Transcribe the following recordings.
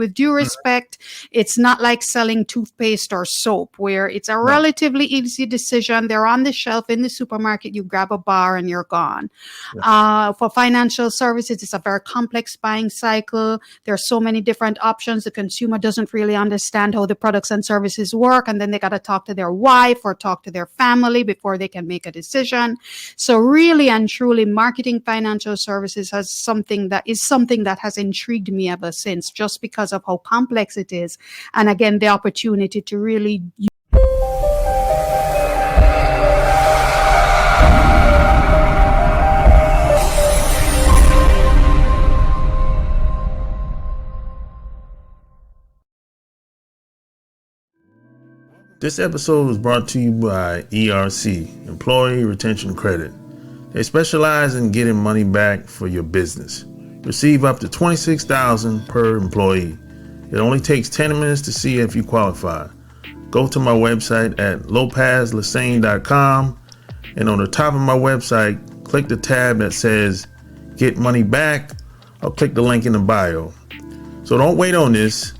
with due respect, it's not like selling toothpaste or soap where it's a relatively easy decision. They're on the shelf in the supermarket. You grab a bar and you're gone. For financial services, it's a very complex buying cycle. There are so many different options. The consumer doesn't really understand how the products and services work. And then they got to talk to their wife or talk to their family before they can make a decision. So really and truly, marketing financial services is something that has intrigued me ever since, just because of how complex it is. And again, the opportunity to really This episode was brought to you by ERC, Employee Retention Credit. They specialize in getting money back for your business. Receive up to $26,000 per employee. It only takes 10 minutes to see if you qualify. Go to my website at lopezlassane.com, and on the top of my website, click the tab that says Get Money Back, or click the link in the bio. So don't wait on this.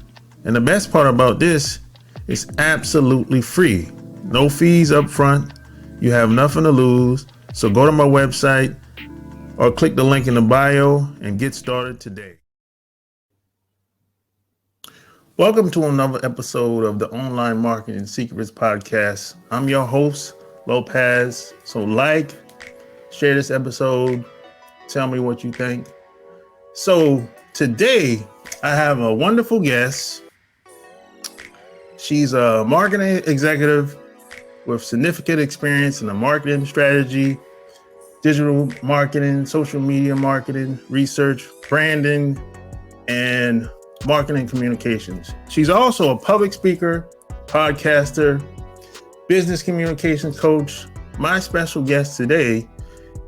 And the best part about this, it's absolutely free. No fees up front. You have nothing to lose. So go to my website or click the link in the bio and get started today. Welcome to another episode of the Online Marketing Secrets Podcast. I'm your host, Lopez. So share this episode. Tell me what you think. So today I have a wonderful guest. She's a marketing executive with significant experience in the marketing strategy, digital marketing, social media marketing, research, branding, and marketing communications. She's also a public speaker, podcaster, business communications coach. My special guest today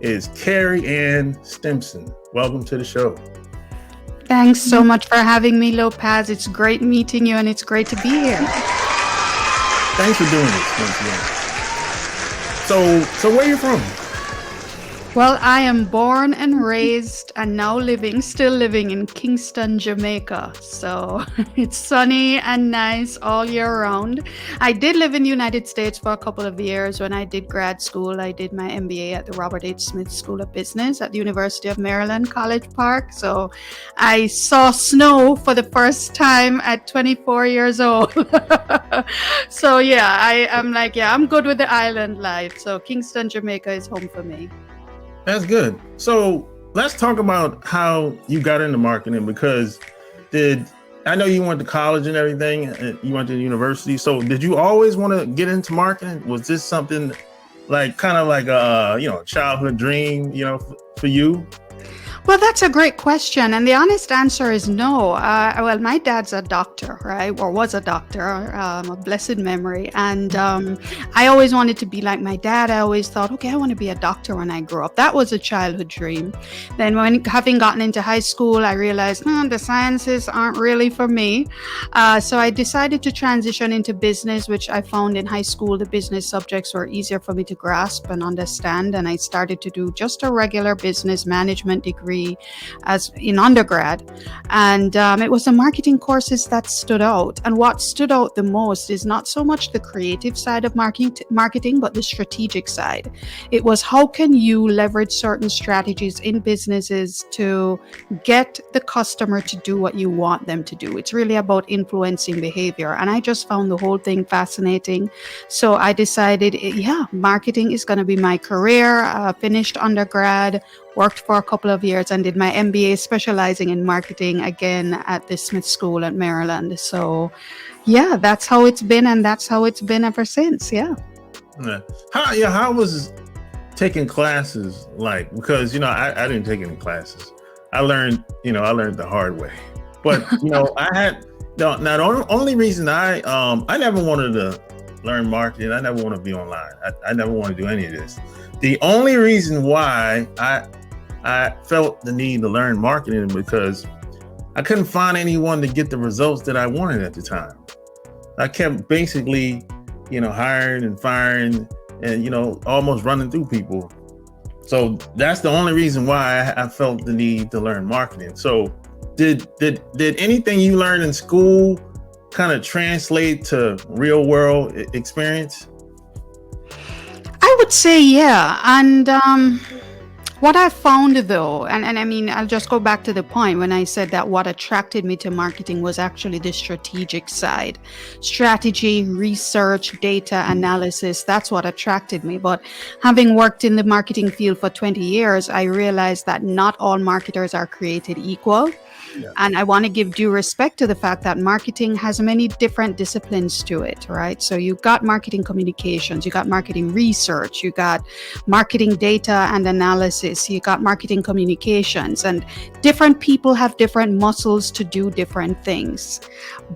is Kerry-Ann Stimpson. Welcome to the show. Thanks so much for having me, Lopez. It's great meeting you, and it's great to be here. Thanks for doing this once again. So where are you from? Well, I am born and raised and now still living in Kingston, Jamaica. So it's sunny and nice all year round. I did live in the United States for a couple of years. When I did grad school, I did my MBA at the Robert H. Smith School of Business at the University of Maryland, College Park. So I saw snow for the first time at 24 years old. So yeah, I'm good with the island life. So Kingston, Jamaica is home for me. That's good. So let's talk about how you got into marketing, because I know you went to college and everything, and you went to the university. So did you always want to get into marketing? Was this something like a childhood dream, for you? Well, that's a great question. And the honest answer is no. Well, my dad's a doctor, right? Or was a doctor, a blessed memory. And I always wanted to be like my dad. I always thought, okay, I want to be a doctor when I grow up. That was a childhood dream. Then having gotten into high school, I realized the sciences aren't really for me. So I decided to transition into business, which I found in high school, the business subjects were easier for me to grasp and understand. And I started to do just a regular business management degree as in undergrad, and it was the marketing courses that stood out. And what stood out the most is not so much the creative side of marketing, but the strategic side. It was, how can you leverage certain strategies in businesses to get the customer to do what you want them to do? It's really about influencing behavior, and I just found the whole thing fascinating. So I decided, marketing is going to be my career. Finished undergrad, worked for a couple of years, and did my MBA specializing in marketing again at the Smith School at Maryland. So yeah, that's how it's been, and that's how it's been ever since. Yeah. How was taking classes like? Because I didn't take any classes. I learned the hard way. But I had now the only reason I never wanted to learn marketing. I never want to be online. I never want to do any of this. The only reason why I felt the need to learn marketing because I couldn't find anyone to get the results that I wanted at the time. I kept basically, hiring and firing and, almost running through people. So that's the only reason why I felt the need to learn marketing. So did anything you learned in school kind of translate to real world experience? I would say, yeah. And what I found though, and I mean, I'll just go back to the point when I said that what attracted me to marketing was actually the strategic side. Strategy, research, data analysis, that's what attracted me. But having worked in the marketing field for 20 years, I realized that not all marketers are created equal. Yeah. And I want to give due respect to the fact that marketing has many different disciplines to it, right? So you got marketing communications, you got marketing research, you got marketing data and analysis, you got marketing communications, and different people have different muscles to do different things.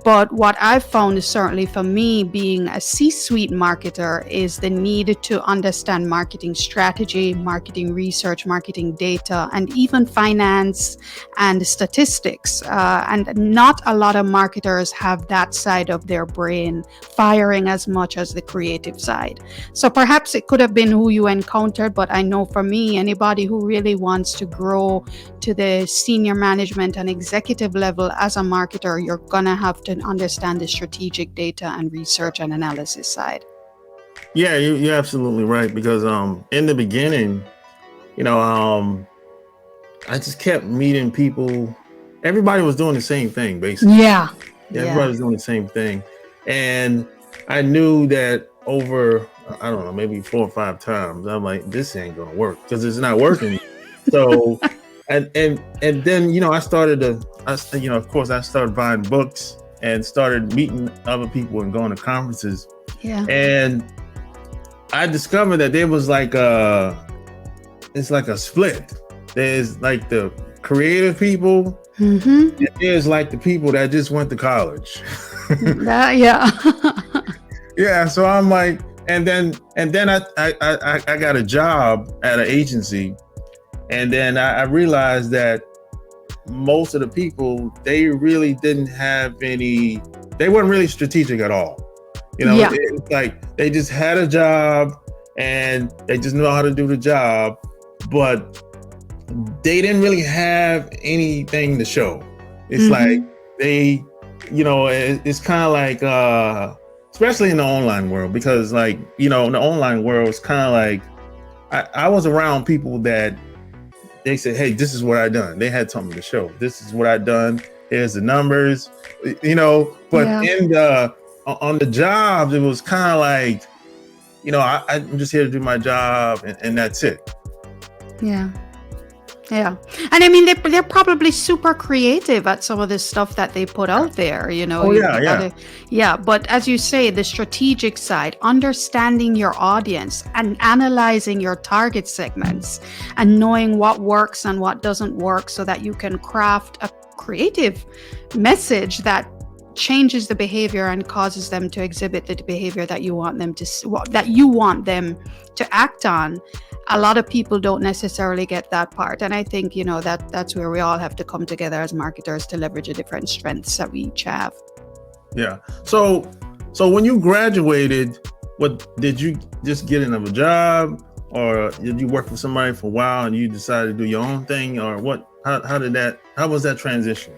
But what I've found is certainly for me being a C-suite marketer is the need to understand marketing strategy, marketing research, marketing data, and even finance and statistics. And not a lot of marketers have that side of their brain firing as much as the creative side. So perhaps it could have been who you encountered, but I know for me, anybody who really wants to grow to the senior management and executive level as a marketer, you're gonna have to understand the strategic data and research and analysis side. Yeah, you're absolutely right, because in the beginning, you know, I just kept meeting people. Everybody was doing the same thing, basically. Yeah. Yeah, everybody was doing the same thing. And I knew that over, I don't know, maybe 4 or 5 times, I'm like, this ain't gonna work because it's not working. So, and then, you know, of course, I started buying books and started meeting other people and going to conferences. Yeah. And I discovered that there was like it's like a split. There's like the creative people, Mm-hmm. and there's like the people that just went to college. Yeah. Yeah, so I'm like, and then I got a job at an agency, and then I realized that most of the people, they really didn't have they weren't really strategic at all. You know, Yeah. it's like they just had a job and they just know how to do the job, but they didn't really have anything to show. It's Mhm. like they, you know, it's kind of like, especially in the online world, because like, you know, in the online world, it's kind of like, I was around people that they said, hey, this is what I done. They had something to show. This is what I done. Here's the numbers, you know, but Yeah. on the jobs, it was kind of like, you know, I'm just here to do my job and that's it. Yeah. Yeah. And I mean, they're probably super creative at some of the stuff that they put out there, you know. Oh, you yeah, gotta, yeah. But as you say, the strategic side, understanding your audience and analyzing your target segments and knowing what works and what doesn't work so that you can craft a creative message that changes the behavior and causes them to exhibit the behavior that you want them to act on. A lot of people don't necessarily get that part, and I think, you know, that's where we all have to come together as marketers to leverage the different strengths that we each have. Yeah. So when you graduated, what did you just get another job, or did you work for somebody for a while and you decided to do your own thing, or what? How was that transition?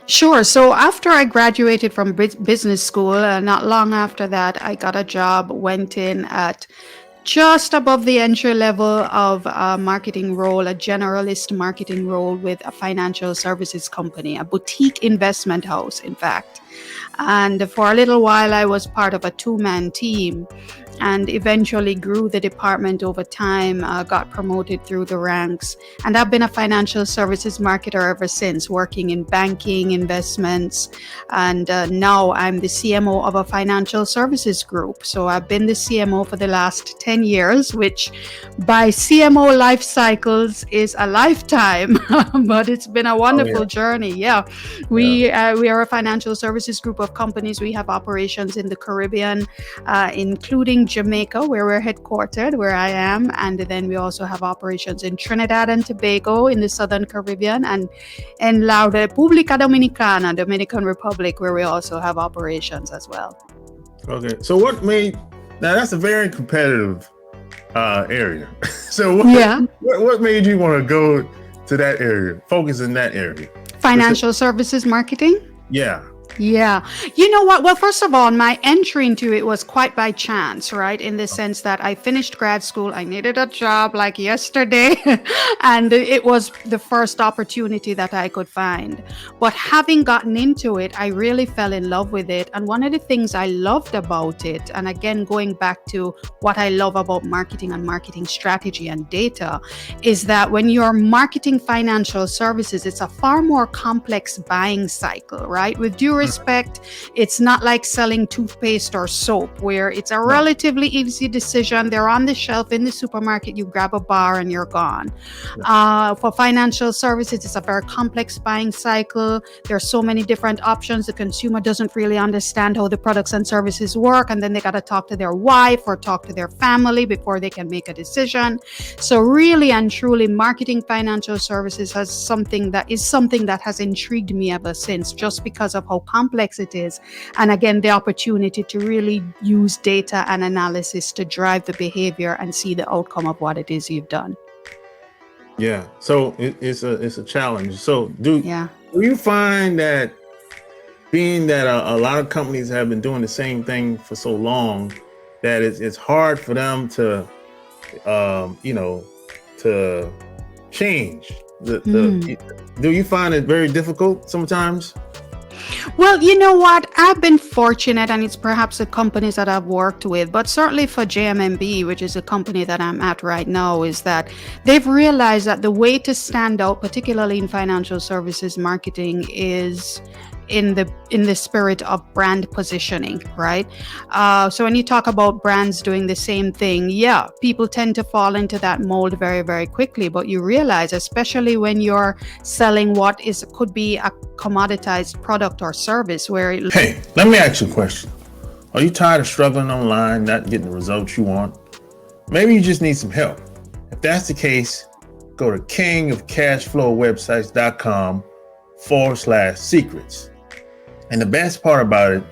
Sure. So after I graduated from business school, not long after that, I got a job, went in at just above the entry level of a marketing role, a generalist marketing role with a financial services company, a boutique investment house, in fact. And for a little while, I was part of a 2-man team and eventually grew the department over time, got promoted through the ranks. And I've been a financial services marketer ever since, working in banking, investments, and now I'm the CMO of a financial services group. So I've been the CMO for the last 10 years, which by CMO life cycles is a lifetime, but it's been a wonderful journey. Yeah, we are a financial services group of companies. We have operations in the Caribbean, including Jamaica, where we're headquartered, where I am, and then we also have operations in Trinidad and Tobago in the Southern Caribbean, and in La República Dominicana, Dominican Republic, where we also have operations as well. Okay, so now that's a very competitive area. So what made you want to go to that area, focus in that area? Financial services marketing? Yeah. Yeah. You know what? Well, first of all, my entry into it was quite by chance, right? In the sense that I finished grad school, I needed a job like yesterday, and it was the first opportunity that I could find. But having gotten into it, I really fell in love with it. And one of the things I loved about it, and again, going back to what I love about marketing and marketing strategy and data, is that when you're marketing financial services, it's a far more complex buying cycle, right? With due respect, it's not like selling toothpaste or soap, where it's a relatively easy decision. They're on the shelf in the supermarket, you grab a bar and you're gone. For financial services, it's a very complex buying cycle. There are so many different options. The consumer doesn't really understand how the products and services work, and then they got to talk to their wife or talk to their family before they can make a decision. So really and truly, marketing financial services is something that has intrigued me ever since, just because of how complex it is. And again, the opportunity to really use data and analysis to drive the behavior and see the outcome of what it is you've done. Yeah. So it's a challenge. So do you find that, being that a lot of companies have been doing the same thing for so long, that it's hard for them to to change? Do you find it very difficult sometimes? Well, you know what? I've been fortunate, and it's perhaps the companies that I've worked with, but certainly for JMMB, which is a company that I'm at right now, is that they've realized that the way to stand out, particularly in financial services marketing, is in the spirit of brand positioning, right? So when you talk about brands doing the same thing, yeah, people tend to fall into that mold very, very quickly. But you realize, especially when you're selling what could be a commoditized product or service, where Hey, let me ask you a question. Are you tired of struggling online, not getting the results you want? Maybe you just need some help. If that's the case, go to kingofcashflowwebsites.com/secrets. And the best part about it,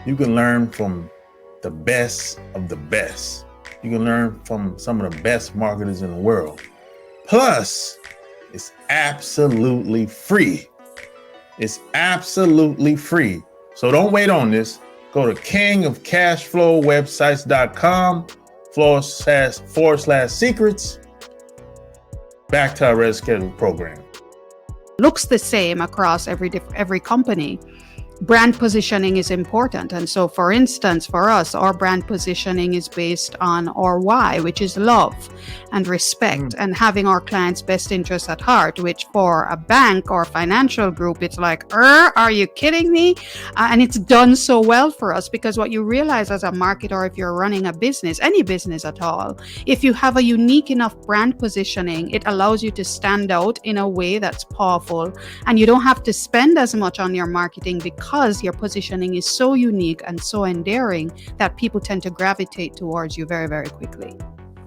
you can learn from the best of the best. You can learn from some of the best marketers in the world. Plus, it's absolutely free. It's absolutely free. So don't wait on this. Go to kingofcashflowwebsites.com/secrets. Back to our Red Schedule program. Looks the same across every company. Brand positioning is important. And so, for instance, for us, our brand positioning is based on our why, which is love and respect and having our clients' best interests at heart, which for a bank or financial group, it's like, are you kidding me? And it's done so well for us, because what you realize as a marketer, if you're running a business, any business at all, if you have a unique enough brand positioning, it allows you to stand out in a way that's powerful. And you don't have to spend as much on your marketing, because your positioning is so unique and so endearing that people tend to gravitate towards you very, very quickly.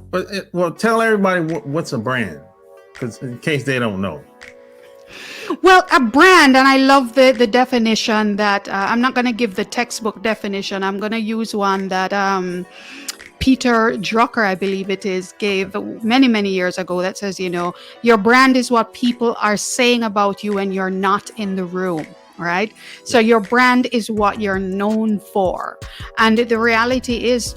But tell everybody what's a brand, because in case they don't know. Well, a brand, and I love the definition that I'm not going to give the textbook definition. I'm going to use one that Peter Drucker, I believe it is, gave many, many years ago, that says, your brand is what people are saying about you when you're not in the room. Right? So your brand is what you're known for. And the reality is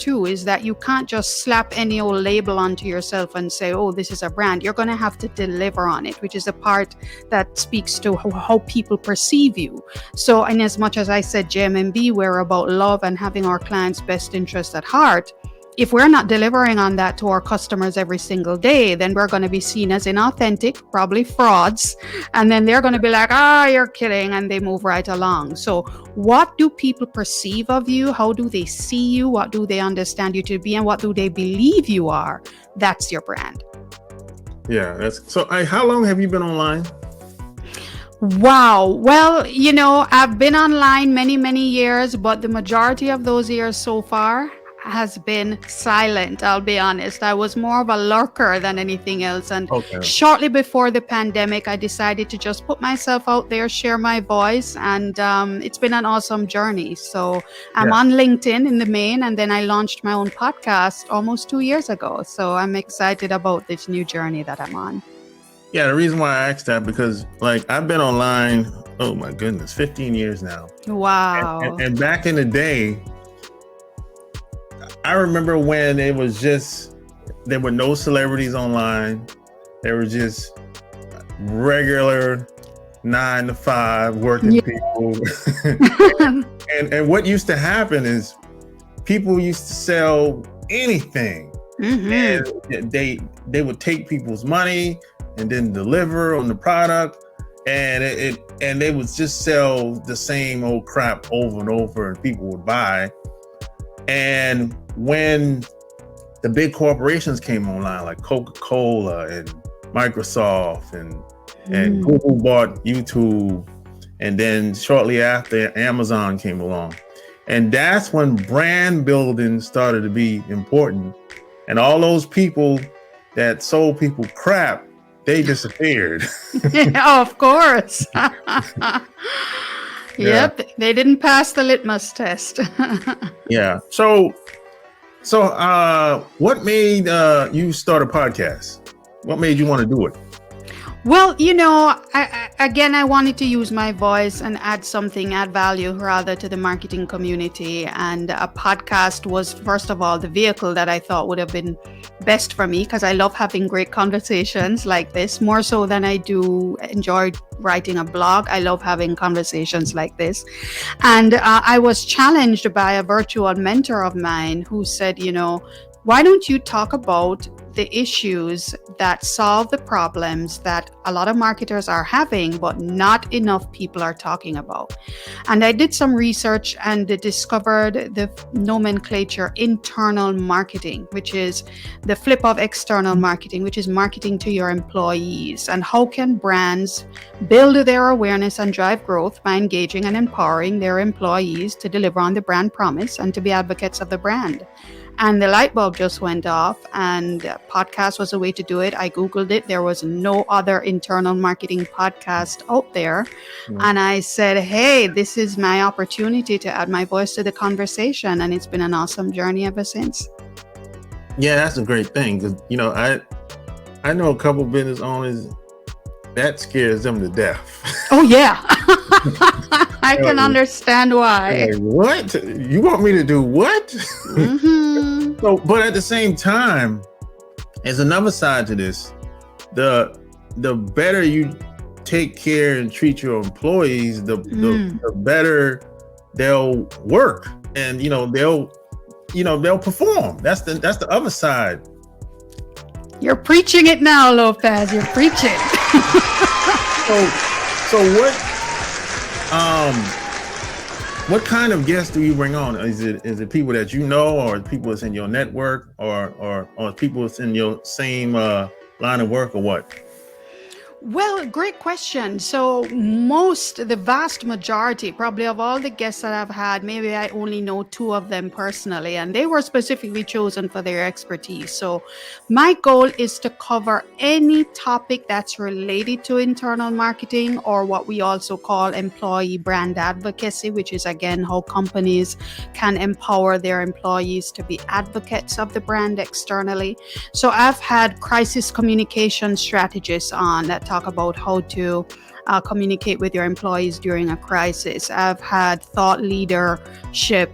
that you can't just slap any old label onto yourself and say, oh, this is a brand. You're going to have to deliver on it, which is the part that speaks to how people perceive you. So in as much as I said, JMMB, we're about love and having our clients' best interest at heart. If we're not delivering on that to our customers every single day, then we're going to be seen as inauthentic, probably frauds. And then they're going to be like, you're kidding. And they move right along. So what do people perceive of you? How do they see you? What do they understand you to be? And what do they believe you are? That's your brand. Yeah. So how long have you been online? Wow. Well, I've been online many, many years, but the majority of those years so far has been silent. I'll be honest. I was more of a lurker than anything else. And shortly before the pandemic, I decided to just put myself out there, share my voice. And it's been an awesome journey. So I'm on LinkedIn in the main, and then I launched my own podcast almost 2 years ago. So I'm excited about this new journey that I'm on. Yeah, the reason why I asked that, because I've been online Oh my goodness, 15 years now. Wow. And back in the day, I remember when it was just, there were no celebrities online. There were just regular 9 to 5 working Yeah. people. and what used to happen is people used to sell anything. Mm-hmm. And they would take people's money and then deliver on the product, and and they would just sell the same old crap over and over, and people would buy. And when the big corporations came online, like Coca-Cola and Microsoft, and Google bought YouTube, and then shortly after Amazon came along, and that's when brand building started to be important. And all those people that sold people crap, they disappeared. Yeah, of course. Yeah. Yep, they didn't pass the litmus test. Yeah. So what made you start a podcast? What made you want to do it? Well, I wanted to use my voice and add something, add value rather to the marketing community. And a podcast was, first of all, the vehicle that I thought would have been best for me, because I love having great conversations like this, more so than I do enjoy writing a blog. I love having conversations like this. And I was challenged by a virtual mentor of mine who said, why don't you talk about the issues that solve the problems that a lot of marketers are having, but not enough people are talking about? And I did some research and discovered the nomenclature internal marketing, which is the flip of external marketing, which is marketing to your employees. And how can brands build their awareness and drive growth by engaging and empowering their employees to deliver on the brand promise and to be advocates of the brand? And the light bulb just went off, and podcast was a way to do it. I Googled it. There was no other internal marketing podcast out there. And I said, hey, this is my opportunity to add my voice to the conversation. And it's been an awesome journey ever since. Yeah, that's a great thing. Because, I know a couple business owners that scares them to death. Oh, yeah. I can understand why. Like, what? You want me to do what? Mm-hmm. So, but at the same time, there's another side to this. The better you take care and treat your employees, the better they'll work, and they'll perform. That's the other side. You're preaching it now, Lopez. You're preaching. So what kind of guests do you bring on? Is it people that you know, or people that's in your network, or people that's in your same line of work, or what? Well, great question. So the vast majority, probably of all the guests that I've had, maybe I only know 2 of them personally, and they were specifically chosen for their expertise. So my goal is to cover any topic that's related to internal marketing, or what we also call employee brand advocacy, which is, again, how companies can empower their employees to be advocates of the brand externally. So I've had crisis communication strategists on that talk about how to communicate with your employees during a crisis. I've had thought leadership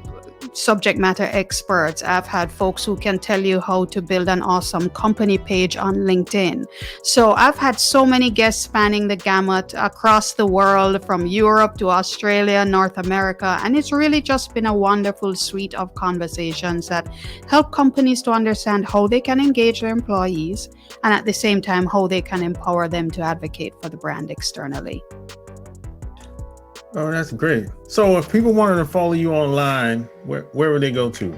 subject matter experts. I've had folks who can tell you how to build an awesome company page on LinkedIn. So I've had so many guests spanning the gamut across the world, from Europe to Australia, North America. And it's really just been a wonderful suite of conversations that help companies to understand how they can engage their employees, and at the same time, how they can empower them to advocate for the brand externally. Oh, that's great. So if people wanted to follow you online, where would they go to?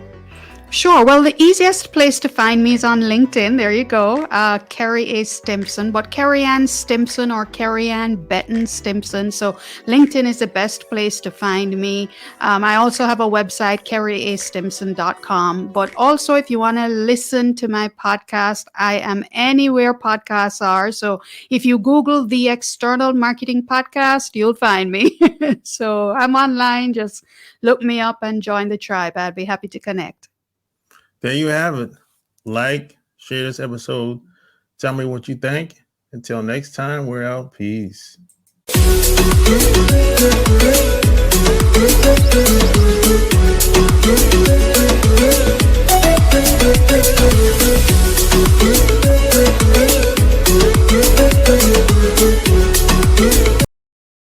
Sure. Well, the easiest place to find me is on LinkedIn. There you go. Kerry A. Stimpson, but Kerry-Ann Stimpson or Kerry-Ann Betton Stimpson. So LinkedIn is the best place to find me. I also have a website, kerryastimpson.com. But also, if you want to listen to my podcast, I am anywhere podcasts are. So if you Google the External Marketing Podcast, you'll find me. So I'm online. Just look me up and join the tribe. I'd be happy to connect. There you have it. Like, share this episode. Tell me what you think. Until next time, we're out. Peace.